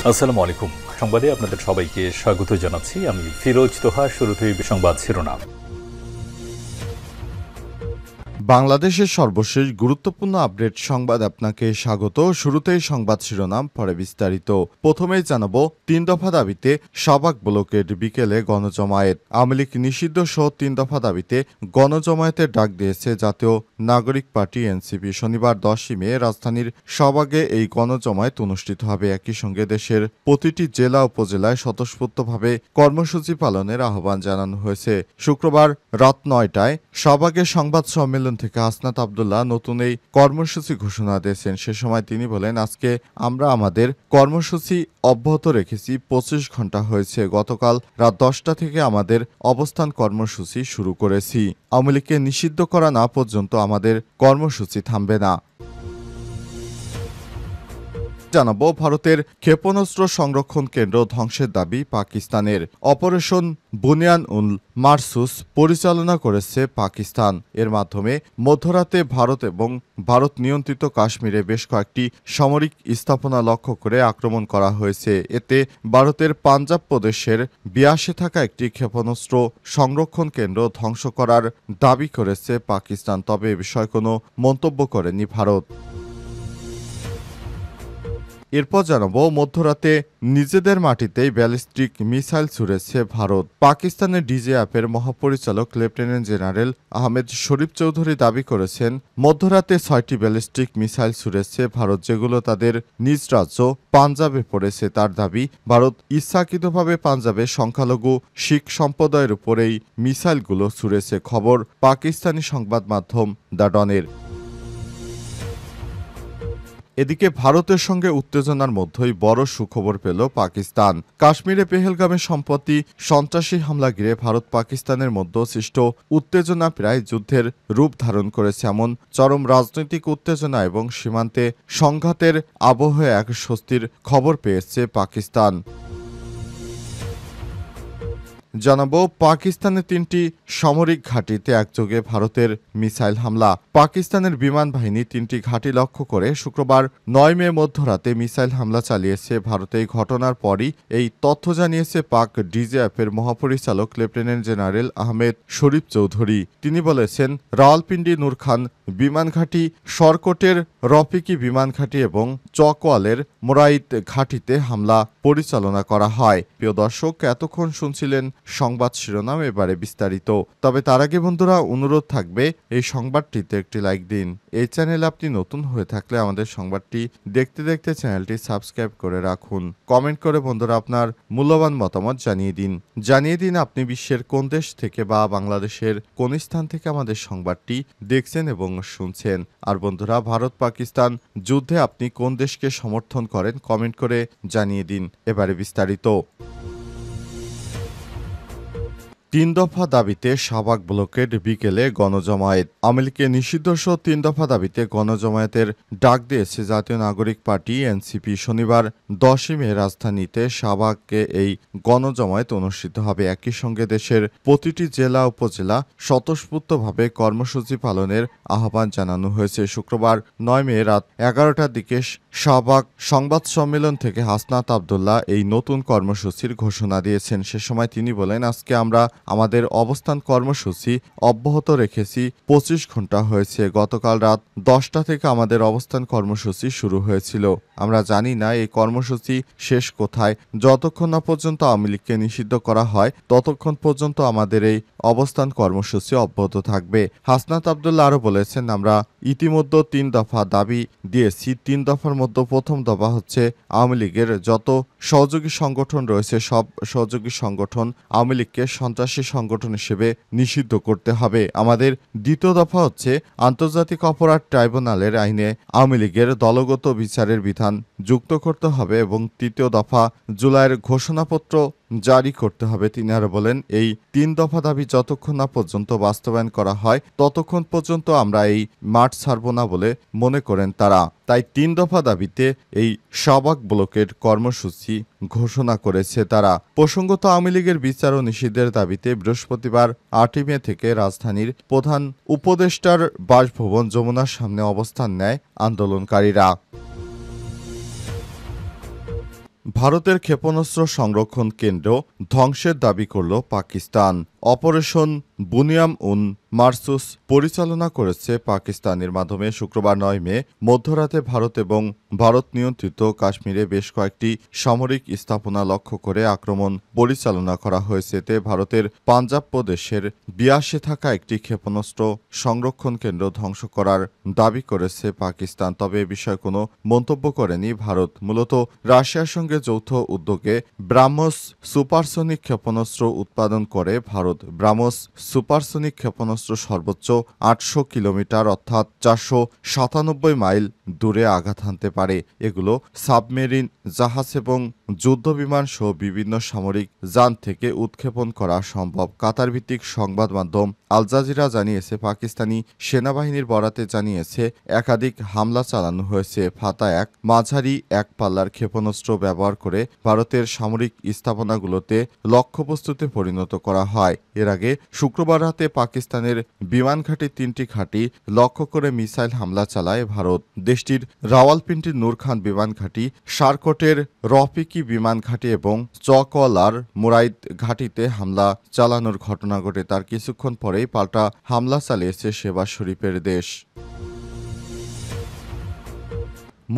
আসসালামু আলাইকুম। সংবাদে আপনাদের সবাইকে স্বাগত জানাচ্ছি। আমি ফিরোজ তোহা। শুরুতেই সংবাদ শিরোনাম। বাংলাদেশের সর্বশেষ গুরুত্বপূর্ণ আপডেট সংবাদ আপনাকে স্বাগত। শুরুতেই সংবাদ শিরোনাম, পরে বিস্তারিত। প্রথমেই জানাবো ৩ দফা দাবিতে শাহবাগ ব্লকের বিকেলে গণজমায়েত। আওয়ামী লীগ নিষিদ্ধ সহ ৩ দফা দাবিতে গণজমায়েতের ডাক দিয়েছে জাতীয় নাগরিক পার্টি এনসিপি। শনিবার ১০ই মে রাজধানীর শাহবাগে এই গণজমায়েত অনুষ্ঠিত হবে। একই সঙ্গে দেশের প্রতিটি জেলা উপজেলায় স্বতঃস্ফূর্তভাবে কর্মসূচি পালনের আহ্বান জানানো হয়েছে। শুক্রবার রাত ৯টায় শাহবাগের সংবাদ সম্মেলন থেকে হাসনাত আব্দুল্লাহ নতুন এই কর্মসূচি ঘোষণা দিয়েছেন। সে সময় তিনি বলেন, আজকে আমরা আমাদের কর্মসূচি অব্যাহত রেখেছি। ২৫ ঘন্টা হয়েছে। গতকাল রাত ১০টা থেকে আমাদের অবস্থান কর্মসূচি শুরু করেছি। আওয়ামী লীগকে নিষিদ্ধ করা না পর্যন্ত আমাদের কর্মসূচি থামবে না। জানাবো ভারতের ক্ষেপণাস্ত্র সংরক্ষণ কেন্দ্র ধ্বংসের দাবি পাকিস্তানের। অপারেশন বুনিয়ান উল মারসুস পরিচালনা করেছে পাকিস্তান। এর মাধ্যমে মধ্যরাতে ভারত এবং ভারত নিয়ন্ত্রিত কাশ্মীরে বেশ কয়েকটি সামরিক স্থাপনা লক্ষ্য করে আক্রমণ করা হয়েছে। এতে ভারতের পাঞ্জাব প্রদেশের বিয়াসে থাকা একটি ক্ষেপণাস্ত্র সংরক্ষণ কেন্দ্র ধ্বংস করার দাবি করেছে পাকিস্তান। তবে এ বিষয়ে কোনো মন্তব্য করেনি ভারত। এরপর জানাবো মধ্যরাতে নিজেদের মাটিতেই ব্যালিস্টিক মিসাইল ছুড়েছে ভারত। পাকিস্তানের ডিজিএফের মহাপরিচালক লেফটেন্যান্ট জেনারেল আহমেদ শরীফ চৌধুরী দাবি করেছেন, মধ্যরাতে ৬টি ব্যালিস্টিক মিসাইল ছুড়েছে ভারত, যেগুলো তাদের নিজ রাজ্য পাঞ্জাবে পড়েছে। তার দাবি, ভারত ইচ্ছাকৃতভাবে পাঞ্জাবের সংখ্যালঘু শিখ সম্প্রদায়ের উপর এই মিসাইলগুলো ছুড়েছে। খবর পাকিস্তানি সংবাদ মাধ্যম দ্য ডনের। এদিকে ভারতের সঙ্গে উত্তেজনার মধ্যেই বড় সুখবর পেল পাকিস্তান। কাশ্মীরে পেহেলগামে সম্প্রতি সন্ত্রাসী হামলা ঘিরে ভারত পাকিস্তানের মধ্যে সৃষ্ট উত্তেজনা প্রায় যুদ্ধের রূপ ধারণ করেছে। এমন চরম রাজনৈতিক উত্তেজনা এবং সীমান্তে সংঘাতের আবহে এক স্বস্তির খবর পেয়েছে পাকিস্তান। জানাবো পাকিস্তানের ৩টি সামরিক ঘাঁটিতে একযোগে ভারতের মিসাইল হামলা। পাকিস্তানের বিমান বাহিনী ৩টি ঘাঁটি লক্ষ্য করে শুক্রবার ৯ মে মধ্যরাতে মিসাইল হামলা চালিয়েছে ভারত। এই ঘটনার পরই এই তথ্য জানিয়েছে পাক ডিজিএফের মহাপরিচালক লেফটেন্যান্ট জেনারেল আহমেদ শরীফ চৌধুরী। তিনি বলেছেন, রাওয়ালপিন্ডি নূর খান বিমান ঘাঁটি, সরকটের রফিকি বিমান ঘাঁটি এবং চকওয়ালের মোরাইদ ঘাঁটিতে হামলা পরিচালনা করা হয়। প্রিয় দর্শক, এতক্ষণ শুনছিলেন সংবাদ শিরোনাম, এবারে বিস্তারিত। তবে তার আগে বন্ধুরা, অনুরোধ থাকবে এই সংবাদটিতে একটি লাইক দিন। এই চ্যানেলে আপনি নতুন হয়ে থাকলে আমাদের সংবাদটি দেখতে দেখতে চ্যানেলটি সাবস্ক্রাইব করে রাখুন। কমেন্ট করে বন্ধুরা আপনার মূল্যবান মতামত জানিয়ে দিন আপনি বিশ্বের কোন দেশ থেকে বা বাংলাদেশের কোন স্থান থেকে আমাদের সংবাদটি দেখছেন এবং শুনছেন। আর বন্ধুরা, ভারত পাকিস্তান যুদ্ধে আপনি কোন দেশকে সমর্থন করেন কমেন্ট করে জানিয়ে দিন। এবারে বিস্তারিত। ৩ দফা দাবিতে শাহবাগ ব্লকের বিকেলে গণজমায়েত। আওয়ামী লীগকে নিষিদ্ধ সহ ৩ দফা দাবিতে গণজমায়েতের ডাক দিয়েছে জাতীয় নাগরিক পার্টি এনসিপি। শনিবার ১০ই মে রাজধানীতে শাহবাগে এই গণজমায়েত অনুষ্ঠিত হবে। একই সঙ্গে দেশের প্রতিটি জেলা উপজেলা স্বতঃস্ফূর্তভাবে কর্মসূচি পালনের আহ্বান জানানো হয়েছে। শুক্রবার ৯ মে রাত ১১টার দিকে শাহবাগ সংবাদ সম্মেলন থেকে হাসনাত আব্দুল্লাহ এই নতুন কর্মসূচির ঘোষণা দিয়েছেন। সে সময় তিনি বলেন, আজকে আমরা আমাদের অবস্থান কর্মসূচি অব্যাহত রেখেছি। ২৫ ঘন্টা হয়েছে। গতকাল রাত ১০টা থেকে আমাদের অবস্থান কর্মসূচি শুরু হয়েছিল। আমরা জানি না এই কর্মসূচি শেষ কোথায়। যতক্ষণ না পর্যন্ত আওয়ামী লীগকে নিষিদ্ধ করা হয় ততক্ষণ পর্যন্ত আমাদের এই অবস্থান কর্মসূচি অব্যাহত থাকবে। হাসনাত আব্দুল্লাহ আরও বলেছেন, আমরা ইতিমধ্যে ৩ দফা দাবি দিয়েছি। ৩ দফার মধ্যে প্রথম দফা হচ্ছে আওয়ামী লীগের যত সহযোগী সংগঠন রয়েছে সব সহযোগী সংগঠন আওয়ামী লীগকে সন্ত্রাসী সংগঠন হিসেবে নিষিদ্ধ করতে হবে। আমাদের দ্বিতীয় দফা হচ্ছে আন্তর্জাতিক অপরাধ ট্রাইব্যুনালের আইনে আওয়ামী লীগের দলগত বিচারের বিধান যুক্ত করতে হবে এবং তৃতীয় দফা জুলাইয়ের ঘোষণাপত্র জারি করতে হবে। তিনি আরো বলেন, এই ৩ দফা দাবি যতক্ষণ না পর্যন্ত বাস্তবায়ন করা হয় ততক্ষণ পর্যন্ত আমরা এই মাঠ ছাড়ব না বলে মনে করেন তারা। তাই ৩ দফা দাবিতে এই শাহবাগ ব্লকের কর্মসূচি ঘোষণা করেছে তারা। প্রসঙ্গত, আওয়ামী লীগের বিচার ও নিষিদ্ধের দাবিতে বৃহস্পতিবার ৮ই মে থেকে রাজধানীর প্রধান উপদেষ্টার বাসভবন যমুনার সামনে অবস্থান নেয় আন্দোলনকারীরা। ভারতের ক্ষেপণাস্ত্র সংরক্ষণ কেন্দ্র ধ্বংসের দাবি করল পাকিস্তান। অপারেশন বুনিয়াম উন মারসুস পরিচালনা করেছে পাকিস্তানের মাধ্যমে শুক্রবার ৯ মে মধ্যরাতে ভারত এবং ভারত নিয়ন্ত্রিত কাশ্মীরে বেশ কয়েকটি সামরিক স্থাপনা লক্ষ্য করে আক্রমণ পরিচালনা করা হয়েছে। এতে ভারতের পাঞ্জাব প্রদেশের বিয়াসে থাকা একটি ক্ষেপণাস্ত্র সংরক্ষণ কেন্দ্র ধ্বংস করার দাবি করেছে পাকিস্তান। তবে এ বিষয়ে কোনো মন্তব্য করেনি ভারত। মূলত রাশিয়ার সঙ্গে যৌথ উদ্যোগে ব্রাহ্মস সুপারসনিক ক্ষেপণাস্ত্র উৎপাদন করে ভারত। ব্রাহ্মস সুপারসনিক ক্ষেপণাস্ত্র সর্বোচ্চ ৮০০ কিলোমিটার অর্থাৎ ৪৯৭ মাইল দূরে আঘাত হানতে পারে। এগুলো সাবমেরিন জাহাজ এবং যুদ্ধবিমান সহ বিভিন্ন সামরিক যান থেকে উৎক্ষেপণ করা সম্ভব। কাতার ভিত্তিক সংবাদ মাধ্যম আল জাজিরা জানিয়েছে, পাকিস্তানি সেনাবাহিনীর বরাতে জানিয়েছে একাধিক হামলা চালানো হয়েছে। ফাতা-১ মাঝারি এক পাল্লার ক্ষেপণাস্ত্র ব্যবহার করে ভারতের সামরিক স্থাপনাগুলোতে লক্ষ্যবস্তুতে পরিণত করা হয়। এর আগে শুক্রবার রাতে পাকিস্তানের বিমান ঘাঁটি ৩টি ঘাঁটি লক্ষ্য করে মিসাইল হামলা চালায় ভারত। দেশটির রাওয়ালপিন্ডির নূর খান বিমান ঘাঁটি, শারকোটের রফিকি বিমান ঘাঁটি এবং চকওয়ালার মুরাইদ ঘাঁটিতে হামলা চালানোর ঘটনা ঘটে। তার কিছুক্ষণ পরেই পাল্টা হামলা চালিয়েছে শেবাজ শরীফের দেশ।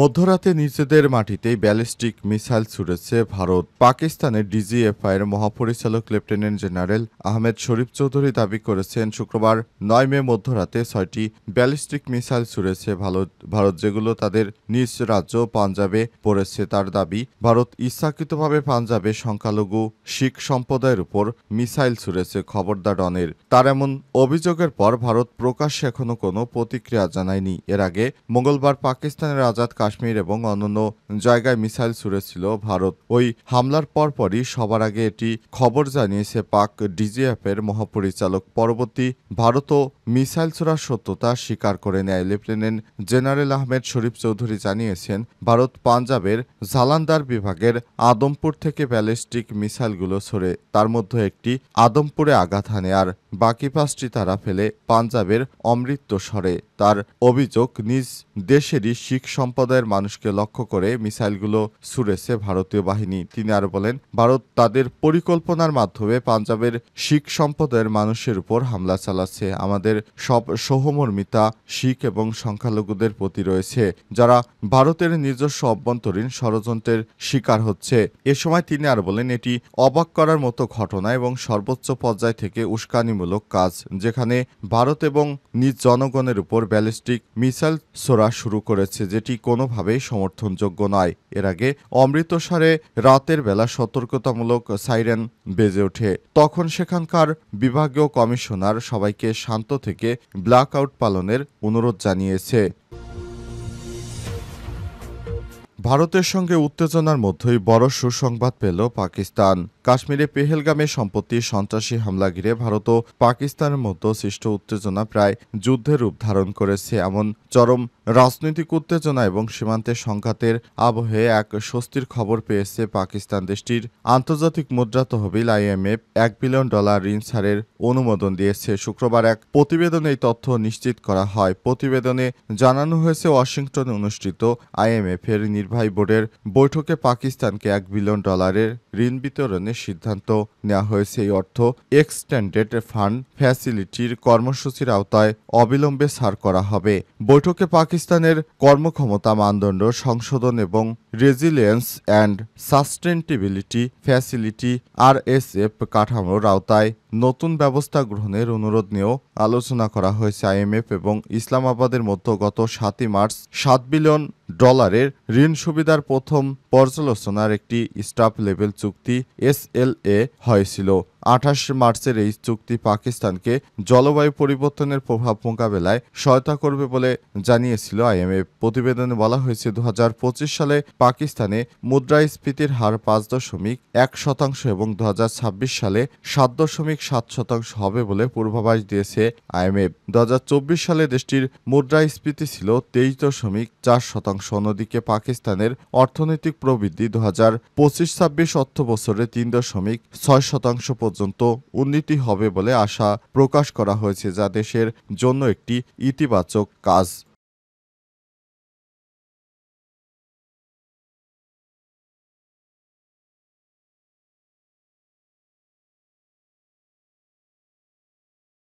মধ্যরাতে নিজেদের মাটিতেই ব্যালিস্টিক মিসাইল ছুড়েছে ভারত। পাকিস্তানের ডিজিএফআইয়ের মহাপরিচালক লেফটেন্যান্ট জেনারেল আহমেদ শরীফ চৌধুরী দাবি করেছেন, শুক্রবার ৯ মে মধ্যরাতে ৬টি ব্যালিস্টিক মিসাইল ছুড়েছে ভারত, যেগুলো তাদের নিজ রাজ্য পাঞ্জাবে পড়েছে। তার দাবি, ভারত ইচ্ছাকৃতভাবে পাঞ্জাবে সংখ্যালঘু শিখ সম্প্রদায়ের উপর মিসাইল ছুড়েছে। খবরদার ডনের। তার এমন অভিযোগের পর ভারত প্রকাশ্যে এখনো কোনো প্রতিক্রিয়া জানায়নি। এর আগে মঙ্গলবার পাকিস্তানের আজাদ কাশ্মীর এবং অন্যান্য জায়গায় মিসাইল ছুড়েছিল ভারত। ওই হামলার পরপরই সবার আগে এটি খবর জানিয়েছে পাক ডিজিএফের মহাপরিচালক। পরবর্তী ভারতও মিসাইল ছোড়ার সত্যতা স্বীকার করে নেয়। লেফটেন্যান্ট জেনারেল আহমেদ শরীফ চৌধুরী জানিয়েছেন, ভারত পাঞ্জাবের জালান্দার বিভাগের আদমপুর থেকে ব্যালিস্টিক মিসাইলগুলো ছোড়ে। তার মধ্যে একটি আদমপুরে আঘাত হানে আর বাকি 5টি তারা ফেলে পাঞ্জাবের অমৃতসরে। তার অভিযোগ, নিজ দেশেরই শিখ সম্প্রদায়ের মানুষকে লক্ষ্য করে মিসাইলগুলো ছুড়েছে ভারতীয় বাহিনী। তিনি আরো বলেন, ভারত তাদের পরিকল্পনার মাধ্যমে পাঞ্জাবের শিখ সম্প্রদায়ের মানুষের উপর হামলা চালাচ্ছে। আমাদের সব সহমর্মিতা শিখ এবং সংখ্যালঘুদের প্রতি রয়েছে, যারা ভারতের নিজস্ব অভ্যন্তরীণ ষড়যন্ত্রের শিকার হচ্ছে। এ সময় তিনি আরো বলেন, এটি অবাক করার মতো ঘটনা এবং সর্বোচ্চ পর্যায় থেকে উস্কানিমূলক কাজ, যেখানে ভারত এবং নিজ জনগণের উপর ব্যালিস্টিক মিসাইল ছোড়া শুরু করেছে, যেটি কোনোভাবেই সমর্থনযোগ্য নয়। এর আগে অমৃতসরে রাতের বেলা সতর্কতামূলক সাইরেন বেজে ওঠে। তখন সেখানকার বিভাগীয় কমিশনার সবাইকে শান্ত থেকে ব্ল্যাক আউট পালনের অনুরোধ জানিয়েছে। ভারতের সঙ্গে উত্তেজনার মধ্যেই বড় সুসংবাদ পেল পাকিস্তান। কাশ্মীরে পেহেলগামে সম্প্রতি সন্ত্রাসী হামলা ঘিরে ভারত ও পাকিস্তানের মধ্যে সৃষ্ট উত্তেজনা প্রায় যুদ্ধের রূপ ধারণ করেছে। এমন চরম রাজনৈতিক উত্তেজনা এবং সীমান্তের সংঘাতের আবহে এক স্বস্তির খবর পেয়েছে পাকিস্তান। দেশটির আন্তর্জাতিক মুদ্রা তহবিল IMF $1 বিলিয়ন ঋণ ছাড়ের অনুমোদন দিয়েছে। শুক্রবার এক প্রতিবেদনে এই তথ্য নিশ্চিত করা হয়। প্রতিবেদনে জানানো হয়েছে, ওয়াশিংটনে অনুষ্ঠিত IMF এর নির্বাহী বোর্ডের বৈঠকে পাকিস্তানকে $1 বিলিয়ন ঋণ বিতরণের সিদ্ধান্ত নেওয়া হয়েছে। এই অর্থ এক্সটেন্ডেড ফান্ড ফ্যাসিলিটির কর্মসূচির আওতায় অবিলম্বে ছাড় করা হবে। বৈঠকে পাকিস্তানের কর্মক্ষমতা মানদণ্ড সংশোধন এবং resilience and sustainability facility RSF কাঠামোর আওতায় নতুন ব্যবস্থা গ্রহণের অনুরোধ নিয়েও আলোচনা করা হয়েছে। IMF এবং ইসলামাবাদের মধ্যে গত 7 মার্চ $7 বিলিয়ন ঋণ সুবিধার প্রথম পর্যালোচনার একটি স্টাফ লেভেল চুক্তি SLA হয়েছিল। 28 মার্চের এই চুক্তি পাকিস্তানকে জলবায়ু পরিবর্তনের প্রভাব মোকাবেলায় সহায়তা করবে বলে জানিয়েছিল IMF। প্রতিবেদনে বলা হয়েছে, 2025 সালে পাকিস্তানে মুদ্রাস্ফীতির হার 5.1% এবং 2026 সালে 7.7% হবে বলে পূর্বাভাস দিয়েছে IMF। 2024 সালে দেশটির মুদ্রাস্ফীতি ছিল 23.4%। অন্যদিকে পাকিস্তানের অর্থনৈতিক প্রবৃদ্ধি 2025-26 অর্থবছরে 3.6% পর্যন্ত উন্নতি হবে বলে আশা প্রকাশ করা হয়েছে, যা দেশের জন্য একটি ইতিবাচক কাজ।